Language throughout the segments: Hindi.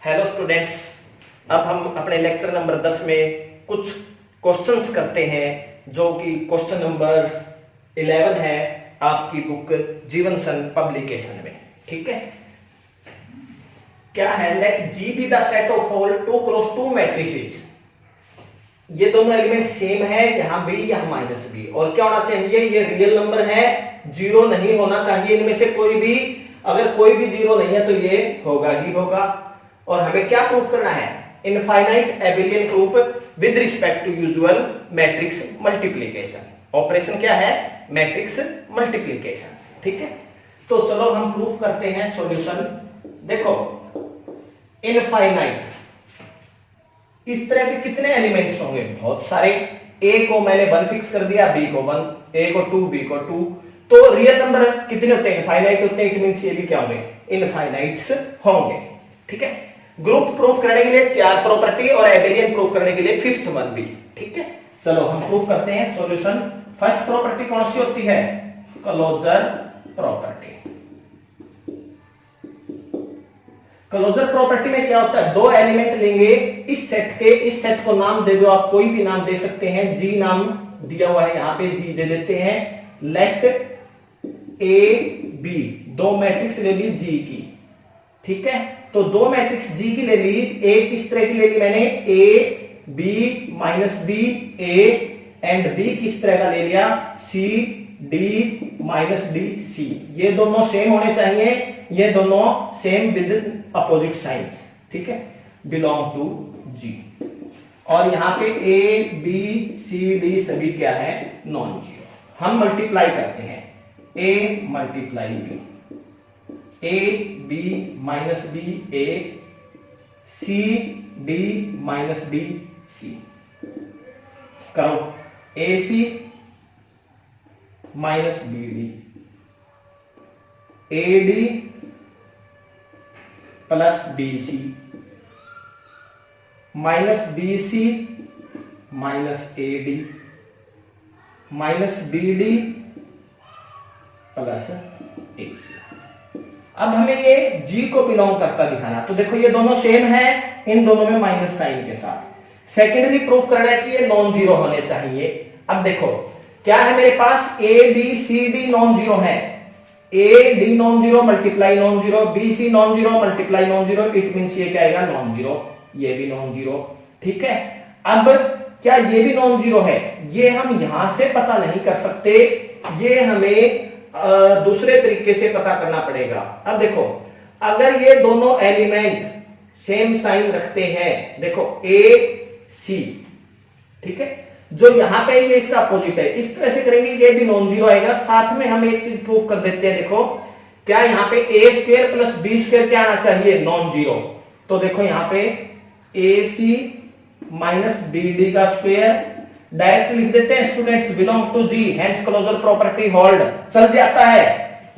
हेलो स्टूडेंट्स, अब हम अपने लेक्चर नंबर 10 में कुछ क्वेश्चंस करते हैं जो कि क्वेश्चन नंबर 11 है आपकी बुक जीवन सन पब्लिकेशन में। ठीक है, क्या है? Let G be the set of all 2 cross 2 matrices. ये दोनों एलिमेंट सेम है, यहां बी यहां माइनस बी, और क्या होना चाहिए? ये रियल नंबर है, जीरो नहीं होना चाहिए इनमें से कोई भी। अगर कोई भी जीरो नहीं है तो ये होगा ही होगा। और हमें क्या प्रूफ करना है? Infinite abelian proof with respect to usual matrix multiplication. Operation क्या है? Matrix multiplication. ठीक है, तो चलो हम प्रूफ करते हैं सॉल्यूशन। देखो, इनफाइनाइट इस तरह के कितने एलिमेंट्स होंगे? बहुत सारे। ए को मैंने 1 फिक्स कर दिया, बी को 1, ए को 2, बी को 2। तो रियल नंबर कितने होते हैं? इनफाइनाइट होते हैं। इट मींस ये भी क्या होंगे? इनफाइनाइट्स होंगे। ठीक है, ग्रुप प्रूफ करने के लिए 4 प्रॉपर्टी और एबिलियन प्रूफ करने के लिए 5th वन भी। ठीक है, चलो हम प्रूफ करते हैं सॉल्यूशन। फर्स्ट प्रॉपर्टी कौन सी होती है? Closure property. क्लोजर प्रॉपर्टी में क्या होता है? दो एलिमेंट लेंगे इस सेट के, इस सेट को नाम दे दो, आप कोई भी नाम दे सकते हैं। जी नाम दिया हुआ है, यहां पे जी दे देते हैं। लेट ए बी, दो मैट्रिक्स ले ली जी की। ठीक है, तो दो मैट्रिक्स जी की ले ली। ए किस तरह की ले ली मैंने? A B minus B A, and B किस तरह का ले लिया? C D minus D C. ये दोनों सेम होने चाहिए, ये दोनों सेम विद अपोजिट साइंस। ठीक है, बिलोंग टू जी। और यहां पे ए बी सी डी सभी क्या है? Non zero. हम मल्टीप्लाई करते हैं, A multiply B, A B minus B A, C D minus D C. करो, A C minus B D, A D plus B C, minus B C minus A D, minus B D plus A C. अब हमें ये जी को बिलोंग करता दिखाना। तो देखो, ये दोनों सेम है, इन दोनों में माइनस साइन के साथ। सेकेंडली प्रूफ करना है कि ये नॉन जीरो होने चाहिए। अब देखो, क्या है मेरे पास? A B C D non zero है। A D non zero multiply non zero, B C non zero multiply non zero. It means ये क्या आएगा? Non zero. ये भी नॉन जीरो। ठीक है, अब क्या ये भी नॉन जीरो है? ये हम यहां से पता नहीं कर सकते, ये हमें दूसरे तरीके से पता करना पड़ेगा। अब देखो, अगर ये दोनों एलिमेंट सेम साइन रखते हैं, देखो ए सी, ठीक है, जो यहां पे ये इसका अपोजिट है, इस तरह से करेंगे ये भी नॉन जीरो आएगा। साथ में हम एक चीज प्रूफ कर देते हैं। देखो, क्या यहां पे A square plus B square क्या आना चाहिए? Non zero. तो देखो यहां पे A C minus B D का स्क्वायर, डायरेक्ट लिख देते हैं students, belong to G, hence closure property hold. चल जाता है,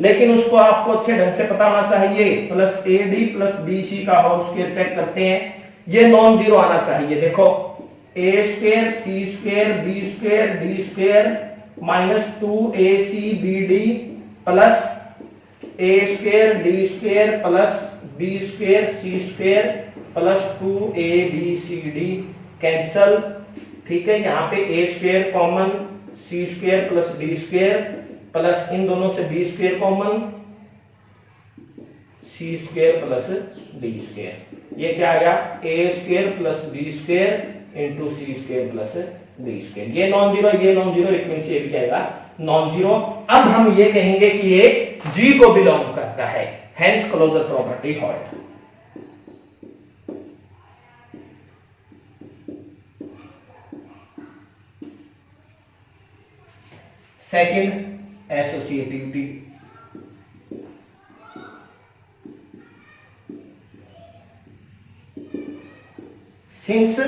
लेकिन उसको आपको अच्छे ढंग से पता होना चाहिए। Plus A D plus B C का होल स्क्वायर चेक करते हैं, ये नॉन जीरो आना चाहिए। देखो, A square C square B square D square minus 2 A C B D plus A square D square plus B square C square plus 2 A B C D cancel. ठीक है, यहां पे A square common, C square plus D square plus इन दोनों से B square common, C square plus D square. ये क्या आ गया? A square plus B square into C square plus D square. ये नॉन जीरो, ये नॉन जीरो, इट मींस ये भी आएगा नॉन जीरो। अब हम ये कहेंगे कि ये जी को बिलोंग करता है, hence closure property hold. Second, associativity. Since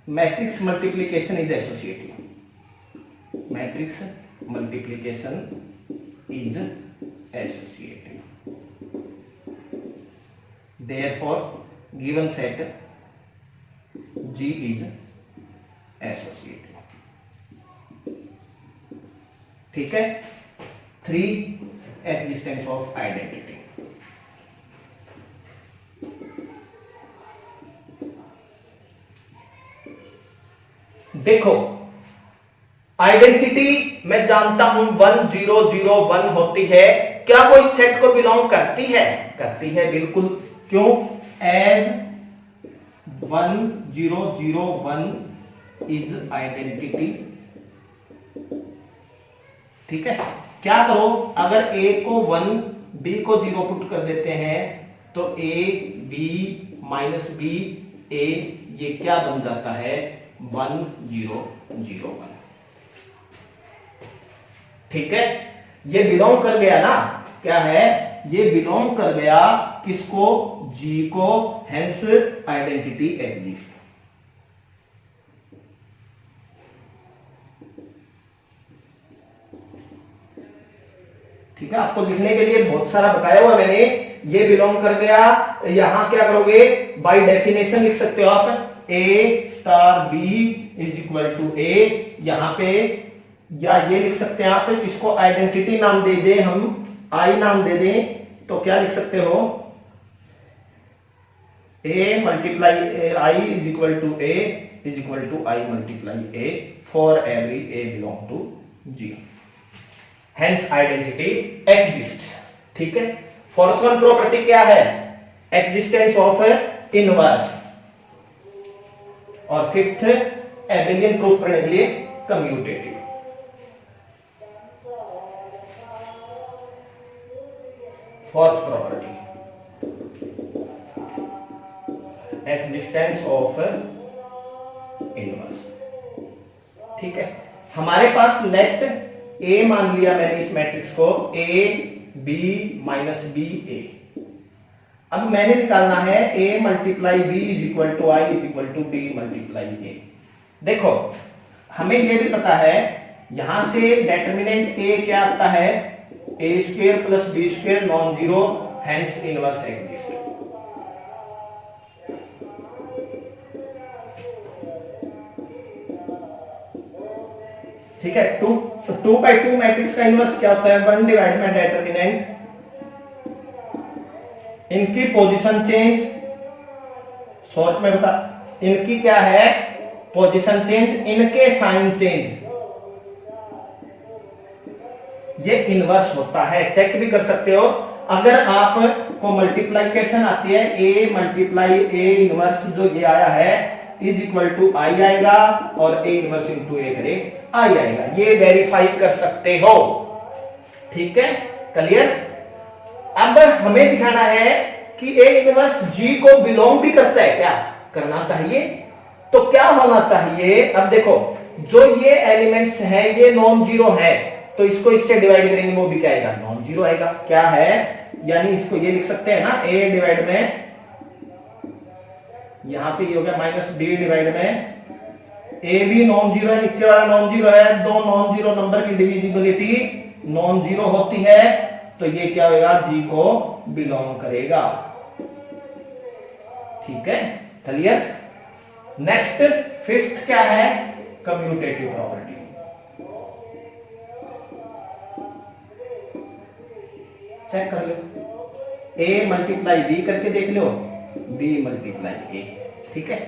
matrix multiplication is associative, matrix multiplication is associative, therefore given set G is associative। ठीक है, 3 एग्जिस्टेंस ऑफ आइडेंटिटी। देखो आइडेंटिटी मैं जानता हूं 1001 होती है, क्या वो इस सेट को बिलोंग करती है? करती है बिल्कुल। क्यों? As 1001 is identity. ठीक है, क्या करो, अगर ए को 1 बी को 0 पुट कर देते हैं तो ए बी माइनस बी ए, ये क्या बन जाता है? 1001। ठीक है, ये बिलोंग कर गया ना, क्या है? ये बिलोंग कर गया किसको? जी को, हेंस आइडेंटिटी एग्जिस्ट। ठीक है, आपको लिखने के लिए बहुत सारा बताया हुआ मैंने। ये बिलोंग कर गया, यहां क्या करोगे? बाय डेफिनेशन लिख सकते हो आप, A star B is equal to A, यहां पे, या ये लिख सकते हैं आप, इसको आइडेंटिटी नाम दे दें, हम आई नाम दे दें, तो क्या लिख सकते हो? A multiply I is equal to A is equal to I multiply A for every A belong to G, hence identity exists. ठीक है, फोर्थ वन प्रॉपर्टी क्या है? Existence of inverse. और फिफ्थ एबेलियन प्रूफ करने के लिए commutative. Fourth property existence of inverse. ठीक है, हमारे पास लेट ए मान लिया मैंने इस मैट्रिक्स को, A B minus B A. अब मैंने निकालना है A multiply B is equal to I is equal to B multiply A. देखो हमें यह भी पता है, यहां से डेटर्मिनेंट ए क्या आता है? A square plus B square non zero, hence inverse exist. ठीक है, 2 मैट्रिक्स का इनवर्स क्या होता है? 1 डिवाइड बाय डेटर्मिनेंट, इनकी पोजीशन चेंज, शॉर्ट में बता, इनकी क्या है? पोजीशन चेंज, इनके साइन चेंज, ये इनवर्स होता है। चेक भी कर सकते हो, अगर आप को मल्टीप्लिकेशन आती है, ए मल्टीप्लाई ए इनवर्स जो ये आया है इज इक्वल टू आई आएगा, और ए इनवर्स इंटू ए करे आई आएगा, ये वेरीफाई कर सकते हो। ठीक है, क्लियर? अब हमें दिखाना है कि ए इनवर्स जी को बिलोंग भी करता है, क्या करना चाहिए? तो क्या होना चाहिए? अब देखो, जो ये एलिमेंट्स हैं ये नॉन जीरो है, तो इसको इससे डिवाइड करेंगे वो भी क्या आएगा? नॉन जीरो आएगा। क्या है? यानी इसको ये लिख सकते हैं ना, ए डिवाइड में, यहां पे ये हो गया माइनस बी डिवाइड में, ए भी नॉन जीरो है, नीचे वाला नॉन जीरो है, दो नॉन जीरो नंबर की डिविजिबिलिटी नॉन जीरो होती है, तो ये क्या होगा? जी को बिलोंग करेगा। ठीक है, क्लियर? नेक्स्ट फिफ्थ क्या है? Commutative property. चेक कर लो, ए मल्टीप्लाई बी करके देख लो, बी मल्टीप्लाई ए। ठीक है,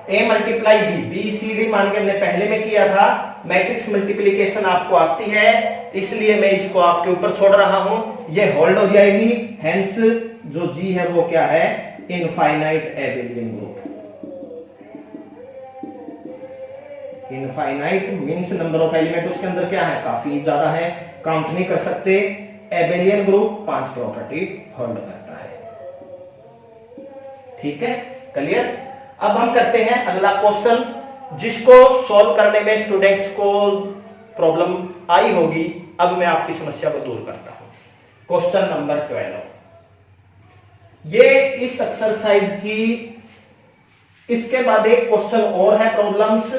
A multiply B, B C D मान के हमने पहले में किया था, मैट्रिक्स मल्टीप्लिकेशन आपको आती है, इसलिए मैं इसको आपके ऊपर छोड़ रहा हूं, ये होल्ड हो जाएगी। हेंस जो जी है वो क्या है? Infinite Abelian group. Infinite means number of element उसके अंदर क्या है? काफी ज्यादा है, काउंट नहीं कर सकते। एबेलियन ग्रुप 5 प्रॉपर्टी होल्ड करता है। ठीक है, क्लियर? अब हम करते हैं अगला क्वेश्चन, जिसको सॉल्व करने में स्टूडेंट्स को प्रॉब्लम आई होगी। अब मैं आपकी समस्या को दूर करता हूं। क्वेश्चन नंबर 12, ये इस एक्सरसाइज की, इसके बाद एक क्वेश्चन और है प्रॉब्लम्स,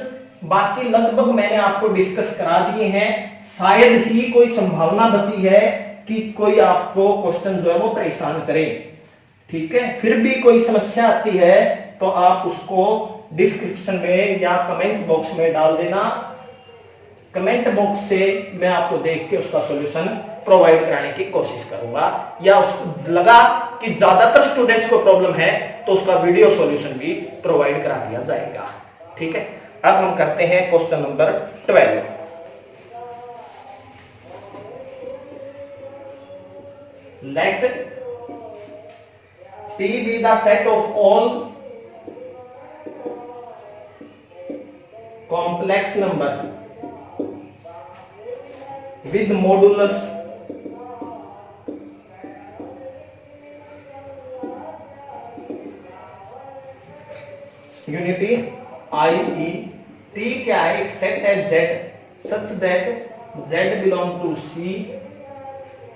बाकी लगभग मैंने आपको डिस्कस करा दिए हैं। शायद ही कोई संभावना बची है कि कोई आपको क्वेश्चन जो है वो परेशान करे। ठीक है, फिर भी कोई समस्या आती है तो आप उसको डिस्क्रिप्शन में या कमेंट बॉक्स में डाल देना। कमेंट बॉक्स से मैं आपको देख के उसका सॉल्यूशन प्रोवाइड कराने की कोशिश करूंगा, या उसको लगा कि ज्यादातर स्टूडेंट्स को प्रॉब्लम है तो उसका वीडियो सॉल्यूशन भी प्रोवाइड करा दिया जाएगा। ठीक है, अब हम करते हैं question number 12। Let T be the set of all complex number with modulus unity i.e. T क्या है? एक सेट है Z such that Z belong to C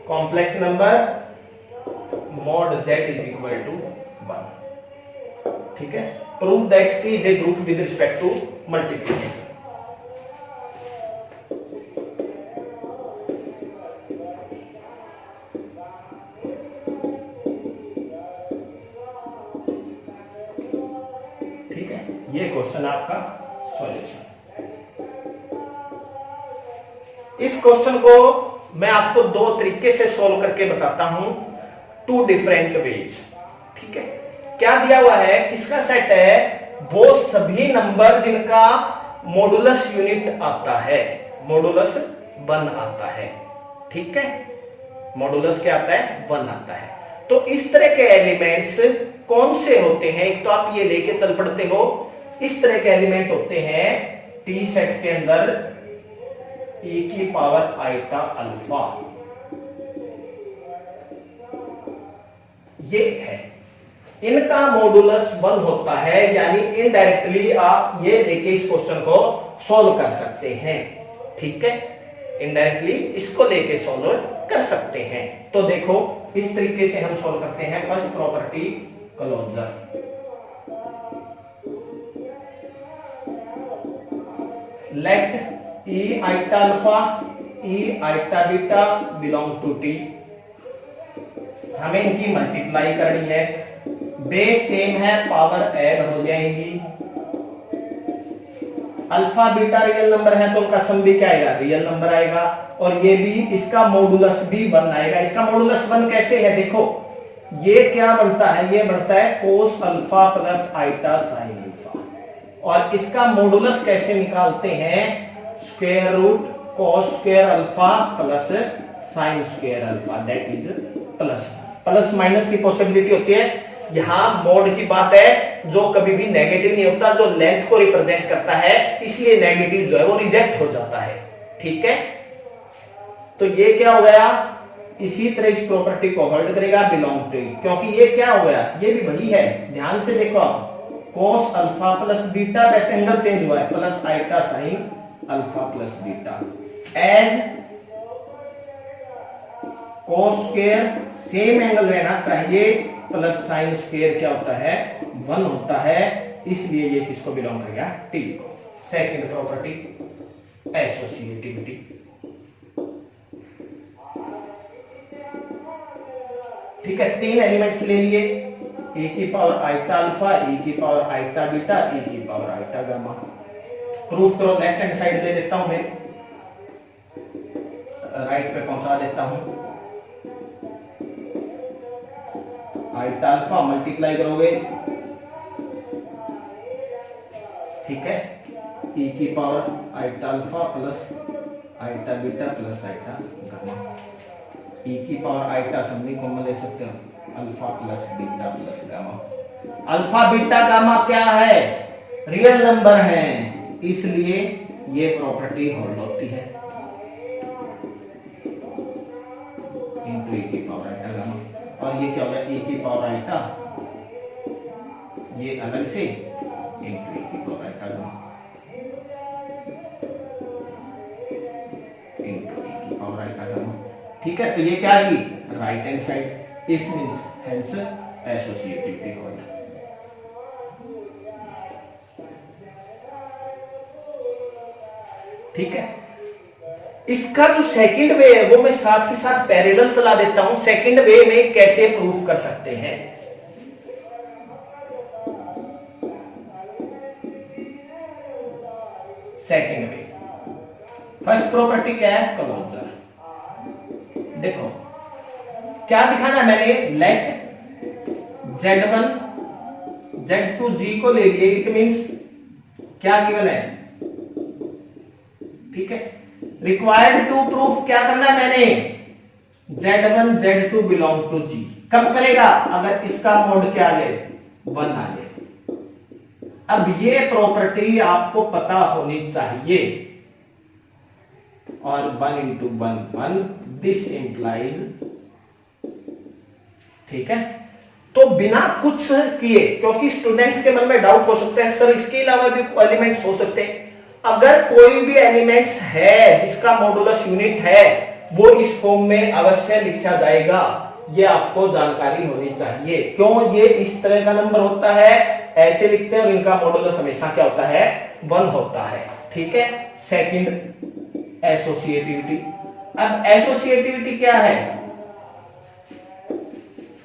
complex number mod Z is equal to 1। ठीक है, prove that T is a group with respect to multiplication। ठीक है, ये क्वेश्चन आपका सॉल्यूशन। इस क्वेश्चन को मैं आपको दो तरीके से सॉल्व करके बताता हूं, टू डिफरेंट वेज। ठीक है, क्या दिया हुआ है, किसका सेट है? वो सभी नंबर जिनका मॉडुलस यूनिट आता है, मॉडुलस 1 आता है। ठीक है, मॉडुलस क्या आता है? 1 आता है। तो इस तरह के एलिमेंट्स कौन से होते हैं? एक तो आप ये लेके चल पड़ते हो, इस तरह के एलिमेंट होते हैं टी सेट के अंदर e की पावर आइटा अल्फा, ये है, इनका मॉडुलस 1 होता है। यानी इनडायरेक्टली आप ये लेके इस क्वेश्चन को सॉल्व कर सकते हैं। ठीक है, इनडायरेक्टली इसको लेके सॉल्व कर सकते हैं। तो देखो इस तरीके से हम सॉल्व करते हैं। First property closure, let e iota alpha e iota beta belong to T. हमें इनकी मल्टीप्लाई करनी है, बेस सेम है, पावर ऐड हो जाएंगी। अल्फा बीटा रियल नंबर है तो उनका सम भी क्या आएगा? रियल नंबर आएगा। और ये भी, इसका मॉडुलस भी 1 आएगा। इसका मॉडुलस 1 कैसे है? देखो ये क्या बनता है? ये बनता है cos alpha plus iota sine alpha. और इसका मॉडुलस कैसे निकालते हैं? Square root cos square alpha plus sine square alpha, that is plus. Plus minus की पॉसिबिलिटी होती है। यहां मोड की बात है, जो कभी भी नेगेटिव नहीं होता, जो लेंथ को रिप्रेजेंट करता है, इसलिए नेगेटिव जो है वो रिजेक्ट हो जाता है। ठीक है, तो ये क्या हो गया? इसी तरह इस प्रॉपर्टी को होल्ड करेगा बिलोंग टू, क्योंकि ये क्या हो गया? ये भी वही है, ध्यान से देखो आप, कोस अल्फा प्लस बीटा, वैसे एंगल चेंज हुआ है, plus iota sine alpha plus beta, as cos square same angle रहना चाहिए, प्लस साइन स्क्वायर क्या होता है? 1 होता है, इसलिए ये किसको बिलोंग करेगा? टी को। Second property associativity. ठीक है, 3 एलिमेंट्स ले लिए, e की पावर आइटा अल्फा, e की पावर आइटा बीटा, e की पावर आइटा गामा। प्रूफ करो, लेफ्ट हैंड साइड ले लेता हूं मैं, राइट पे पहुंचा देता हूं। आइटा अल्फा मल्टीप्लाई करोगे, ठीक है, e की power iota alpha plus iota beta plus iota gamma. e की पावर आइटा सबनी कॉमन ले सकते हो, alpha plus beta plus gamma. Alpha beta gamma क्या है? रियल नंबर है, इसलिए ये प्रॉपर्टी होल्ड होती है। इनटू e की पावर आइटा गामा, और ये क्या होगा? e की पावर आइटा, ये अलग से, इनटू e की power iota gamma, into e की पावर आइटा गामा। ठीक है, तो ये क्या आएगी? Right hand side. इस मींस हेंस एसोसिएटिविटी होल्ड। ठीक है, इसका जो सेकंड वे है वो मैं साथ के साथ पैरेलल चला देता हूं। सेकंड वे में कैसे प्रूफ कर सकते हैं? सेकंड वे, फर्स्ट प्रॉपर्टी क्या है? क्लोजर। देखो क्या दिखाना है मैंने? लेट Z1 Z2 G को ले लिए, इट मींस क्या गिवन है, ठीक है। रिक्वायर्ड टू प्रूफ क्या करना है मैंने, Z1 Z2 belong to G। कब करेगा, अगर इसका मोड क्या आ जाए, 1 आ जाए। अब ये प्रॉपर्टी आपको पता होनी चाहिए, और 1 इंटू 1 1, दिस इंप्लाइज, ठीक है। तो बिना कुछ किए, क्योंकि स्टूडेंट्स के मन में डाउट हो सकते हैं सर इसके अलावा भी एलिमेंट्स हो सकते हैं, अगर कोई भी एलिमेंट्स है जिसका मॉडुलस यूनिट है वो इस फॉर्म में अवश्य लिखा जाएगा, ये आपको जानकारी होनी चाहिए। क्यों, ये इस तरह का नंबर होता है, ऐसे लिखते हैं, और इनका मॉडुलस हमेशा क्या होता है, 1 होता है, ठीक है। Second associativity. अब एसोसिएटिविटी क्या है,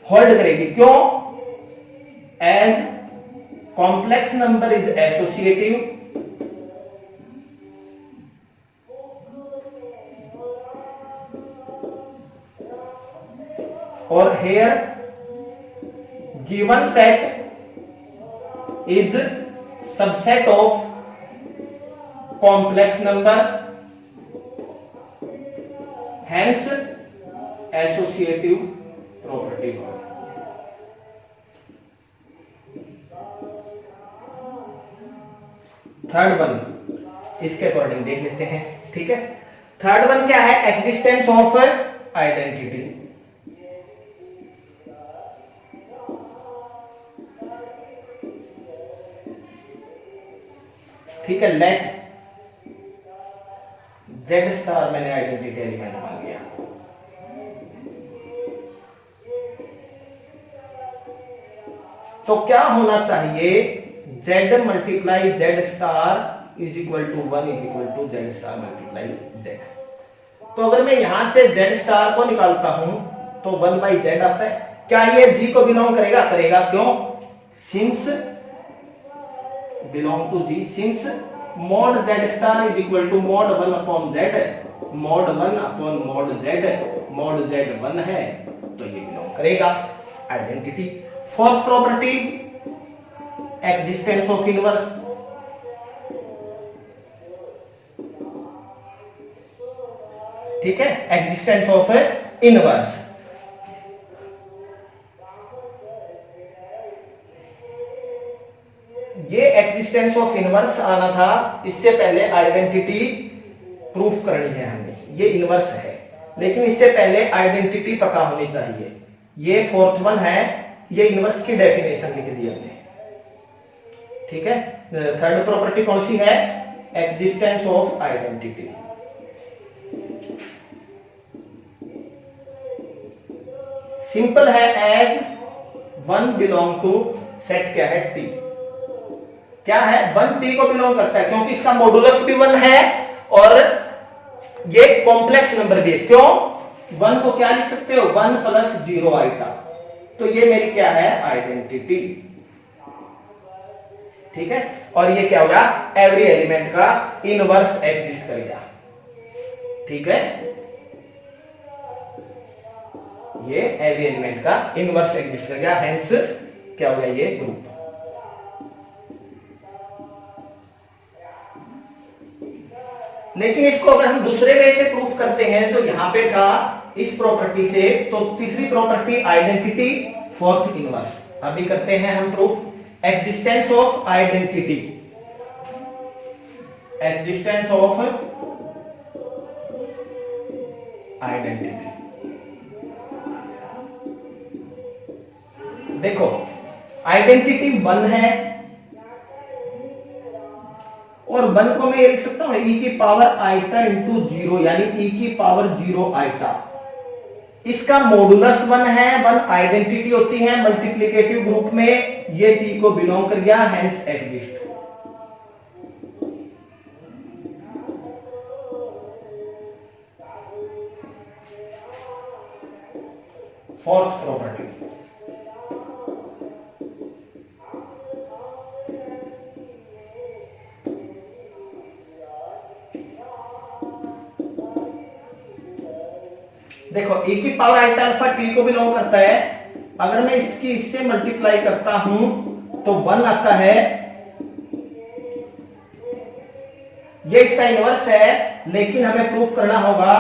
होल्ड करेगी, क्यों, as complex number is associative, और here given set is subset of complex number, hence associative property। Third one इसके अकॉर्डिंग देख लेते हैं, ठीक है। थर्ड वन क्या है, एग्जिस्टेंस ऑफ आइडेंटिटी। ठीक है, लेट जेड स्टार मैंने आइडेंटिटी एलिमेंट मान लिया। तो क्या होना चाहिए, Z multiply Z star is equal to 1 is equal to Z star multiply Z. तो अगर मैं यहां से जेड स्टार को निकालता हूं तो 1 बाई जेड आता है। क्या ये जी को बिलोंग करेगा, करेगा, क्यों, since belong to G, since mod z star is equal to mod 1 upon z, mod 1 upon mod z, mod z 1 है तो ये बिलोंग करेगा identity. Fourth property existence of inverse. ठीक है, एग्जिस्टेंस ऑफ इनवर्स। ये एग्जिस्टेंस ऑफ इनवर्स आना था, इससे पहले आइडेंटिटी प्रूफ करनी है हमें। ये इनवर्स है, लेकिन इससे पहले आइडेंटिटी पता होनी चाहिए। ये फोर्थ वन है, ये इनवर्स की डेफिनेशन लिख दी हमने। ठीक है, थर्ड प्रॉपर्टी कौन सी है, एग्जिस्टेंस ऑफ आइडेंटिटी। सिंपल है, एज 1 बिलोंग टू सेट क्या है, टी। क्या है, 1 टी को बिलोंग करता है, क्योंकि इसका मॉडुलस भी 1 है और ये कॉम्प्लेक्स नंबर भी है। क्यों, 1 को क्या लिख सकते हो, 1 प्लस 0 आइटा। तो ये मेरी क्या है, आइडेंटिटी। ठीक है, और ये क्या होगा, एवरी एलिमेंट का इनवर्स एग्जिस्ट करेगा। ठीक है, ये एवरी एलिमेंट का इनवर्स एग्जिस्ट करेगा, हेंस क्या होगा, ये ग्रुप। लेकिन इसको अगर हम दूसरे वे से प्रूफ करते हैं, जो यहां पे था इस प्रॉपर्टी से, तो तीसरी प्रॉपर्टी आइडेंटिटी, फोर्थ इनवर्स। अभी करते हैं हम proof, existence of identity. Existence of identity. देखो, आइडेंटिटी 1 है और 1 को मैं ये लिख सकता हूं e की पावर आइटा इंटू 0, यानी e की पावर 0 आइटा। इसका मॉडुलस 1 है, 1 आइडेंटिटी होती है मल्टीप्लिकेटिव ग्रुप में, ये t को बिलोंग कर गया, हेंस एग्जिस्ट। फोर्थ प्रॉपर्टी, देखो e की पावर आइटा अल्फा t को बिलोंग करता है। अगर मैं इसकी इससे मल्टीप्लाई करता हूं तो 1 आता है, ये इसका इनवर्स है, लेकिन हमें प्रूफ करना होगा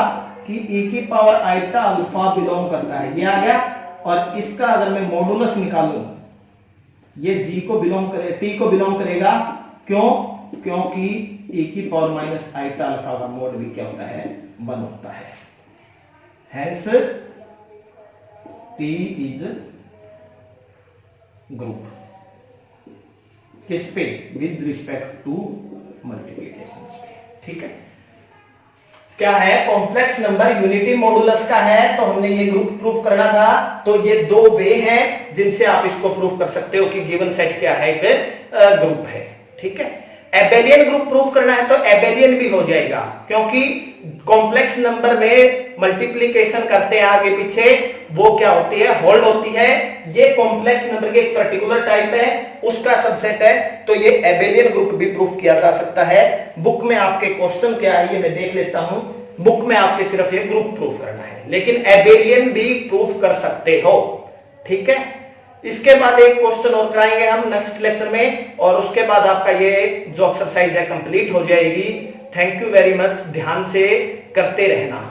कि e की पावर आइटा अल्फा बिलोंग करता है, ये आ गया। और इसका अगर मैं मॉडुलस निकालूं, ये g को बिलोंग करे, t को बिलोंग करेगा, क्यों? क्योंकि e की पावर माइनस आइटा अल्फा का मोड भी क्या होता है? 1 होता है। हेंस t इज ग्रुप किस पे? विद रिस्पेक्ट टू मल्टीप्लीकेशन पे, ठीक है। क्या है? कॉम्प्लेक्स नंबर यूनिटी मॉडुलस का है, तो हमने ये ग्रुप प्रूफ करना था। तो ये दो वे हैं जिनसे आप इसको प्रूफ कर सकते हो कि गिवन सेट क्या है, एक ग्रुप है, ठीक है। एबेलियन ग्रुप प्रूफ करना है तो एबेलियन भी हो जाएगा, क्योंकि कॉम्प्लेक्स नंबर में मल्टीप्लीकेशन करते हैं आगे पीछे, वो क्या होती है? होल्ड होती है। ये कॉम्प्लेक्स नंबर के एक पर्टिकुलर टाइप है, उसका सबसेट है, तो ये एबेलियन ग्रुप भी प्रूफ किया जा सकता है। बुक में आपके क्वेश्चन क्या है ये मैं देख लेता हूं। बुक में आपके सिर्फ ये ग्रुप प्रूफ करना है, लेकिन एबेलियन भी प्रूफ कर सकते हो, ठीक है। इसके बाद एक क्वेश्चन और कराएंगे हम नेक्स्ट लेक्चर में, और उसके बाद आपका ये जो एक्सरसाइज है कंप्लीट हो जाएगी। थैंक यू वेरी मच, ध्यान से करते रहना।